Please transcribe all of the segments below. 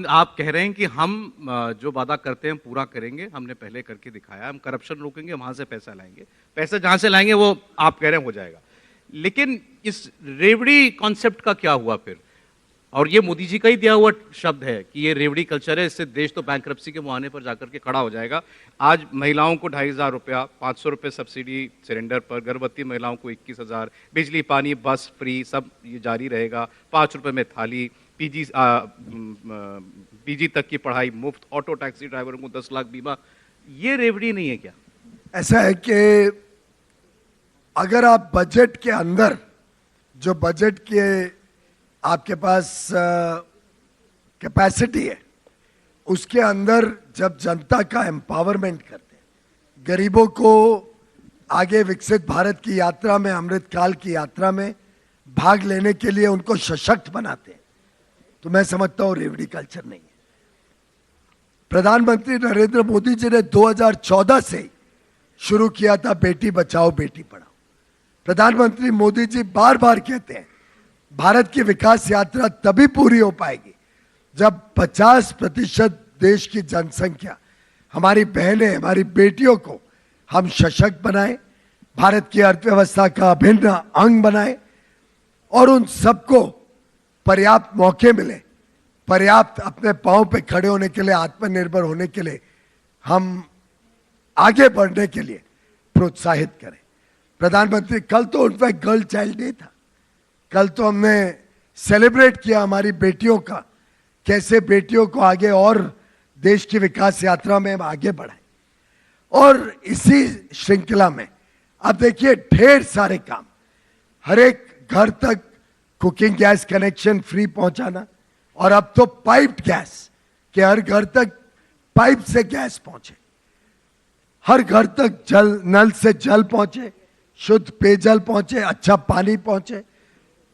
आप कह रहे हैं कि हम जो वादा करते हैं पूरा करेंगे, हमने पहले करके दिखाया, हम करप्शन रोकेंगे, वहां से पैसा लाएंगे, पैसा जहां से लाएंगे वो आप कह रहे हैं हो जाएगा। लेकिन इस रेवड़ी कॉन्सेप्ट का क्या हुआ फिर? और ये मोदी जी का ही दिया हुआ शब्द है कि ये रेवड़ी कल्चर है, इससे देश तो बैंकरप्सी के मुहाने पर जाकर के खड़ा हो जाएगा। आज महिलाओं को 2,500 रुपया, 500 रुपये सब्सिडी सिलेंडर पर, गर्भवती महिलाओं को 21,000, बिजली पानी बस फ्री, सब ये जारी रहेगा। 5 रुपये में थाली, पीजी तक की पढ़ाई मुफ्त, ऑटो टैक्सी ड्राइवरों को 10 लाख बीमा। ये रेवड़ी नहीं है क्या? ऐसा है कि अगर आप बजट के अंदर, जो बजट के आपके पास कैपेसिटी है, उसके अंदर जब जनता का एम्पावरमेंट करते हैं, गरीबों को आगे विकसित भारत की यात्रा में, अमृतकाल की यात्रा में भाग लेने के लिए उनको सशक्त बनाते हैं, तो मैं समझता हूं रेवड़ी कल्चर नहीं है। प्रधानमंत्री नरेंद्र मोदी जी ने 2014 से शुरू किया था बेटी बचाओ बेटी पढ़ाओ। प्रधानमंत्री मोदी जी बार बार कहते हैं भारत की विकास यात्रा तभी पूरी हो पाएगी जब 50% देश की जनसंख्या, हमारी बहनें, हमारी बेटियों को हम सशक्त बनाएं, भारत की अर्थव्यवस्था का अभिन्न अंग बनाएं और उन सबको पर्याप्त मौके मिले, पर्याप्त अपने पांव पे खड़े होने के लिए, आत्मनिर्भर होने के लिए, हम आगे बढ़ने के लिए प्रोत्साहित करें। प्रधानमंत्री, कल तो इनफैक्ट गर्ल चाइल्ड डे था, कल तो हमने सेलिब्रेट किया हमारी बेटियों का, कैसे बेटियों को आगे और देश की विकास यात्रा में आगे बढ़ाएं। और इसी श्रृंखला में अब देखिए ढेर सारे काम, हर एक घर तक कुकिंग गैस कनेक्शन फ्री पहुंचाना, और अब तो पाइप्ड गैस, कि हर घर तक पाइप से गैस पहुंचे, हर घर तक जल, नल से जल पहुंचे, शुद्ध पेयजल पहुंचे, अच्छा पानी पहुंचे।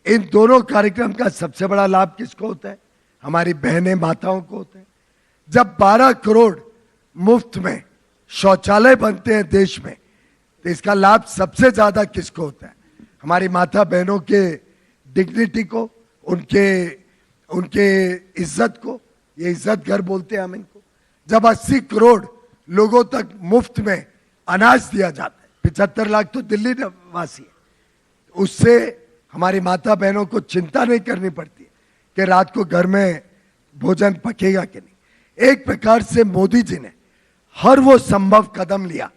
इन दोनों कार्यक्रम का सबसे बड़ा लाभ किसको होता है? हमारी बहनें, माताओं को होता है। जब 12 करोड़ मुफ्त में शौचालय बनते हैं देश में, तो इसका लाभ सबसे ज्यादा किसको होता है? हमारी माता बहनों के डिग्निटी को, उनके इज्जत को। ये इज्जत घर बोलते हैं हम इनको। जब 80 करोड़ लोगों तक मुफ्त में अनाज दिया जाता है, 75 लाख तो दिल्ली वासी है, उससे हमारी माता बहनों को चिंता नहीं करनी पड़ती कि रात को घर में भोजन पकेगा कि नहीं। एक प्रकार से मोदी जी ने हर वो संभव कदम लिया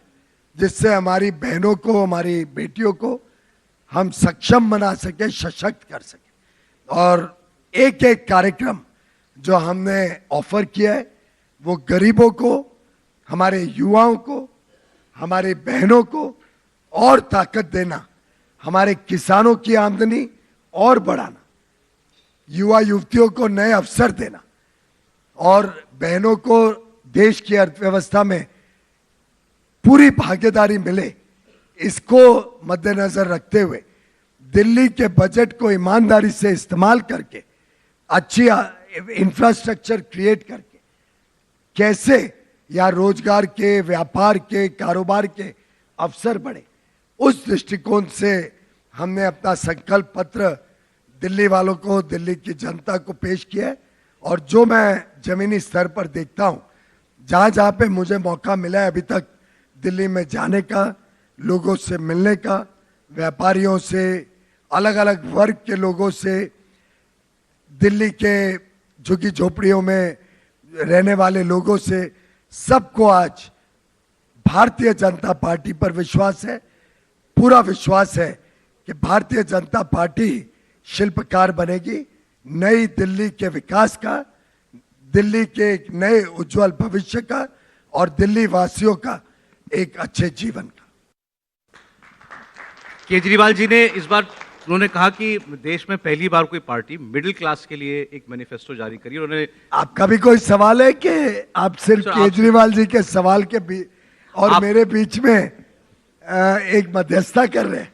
जिससे हमारी बहनों को, हमारी बेटियों को हम सक्षम बना सके, सशक्त कर सके। और एक एक कार्यक्रम जो हमने ऑफर किया है वो गरीबों को, हमारे युवाओं को, हमारी बहनों को और ताकत देना, हमारे किसानों की आमदनी और बढ़ाना, युवा युवतियों को नए अवसर देना और बहनों को देश की अर्थव्यवस्था में पूरी भागीदारी मिले, इसको मद्देनजर रखते हुए दिल्ली के बजट को ईमानदारी से इस्तेमाल करके, अच्छी इंफ्रास्ट्रक्चर क्रिएट करके, कैसे या रोजगार के, व्यापार के, कारोबार के अवसर बढ़े, उस दृष्टिकोण से हमने अपना संकल्प पत्र दिल्ली वालों को, दिल्ली की जनता को पेश किया है। और जो मैं जमीनी स्तर पर देखता हूं, जहां जहां पे मुझे मौका मिला है अभी तक दिल्ली में जाने का, लोगों से मिलने का, व्यापारियों से, अलग अलग वर्ग के लोगों से, दिल्ली के झुग्गी झोपड़ियों में रहने वाले लोगों से, सबको आज भारतीय जनता पार्टी पर विश्वास है, पूरा विश्वास है कि भारतीय जनता पार्टी शिल्पकार बनेगी नई दिल्ली के विकास का, दिल्ली के एक नए उज्जवल भविष्य का और दिल्ली वासियों का एक अच्छे जीवन का। केजरीवाल जी ने इस बार उन्होंने कहा कि देश में पहली बार कोई पार्टी मिडिल क्लास के लिए एक मैनिफेस्टो जारी करी। उन्होंने, आपका भी कोई सवाल है कि आप सिर्फ केजरीवाल जी के सवाल के और मेरे बीच में एक मध्यस्थता कर रहे हैं?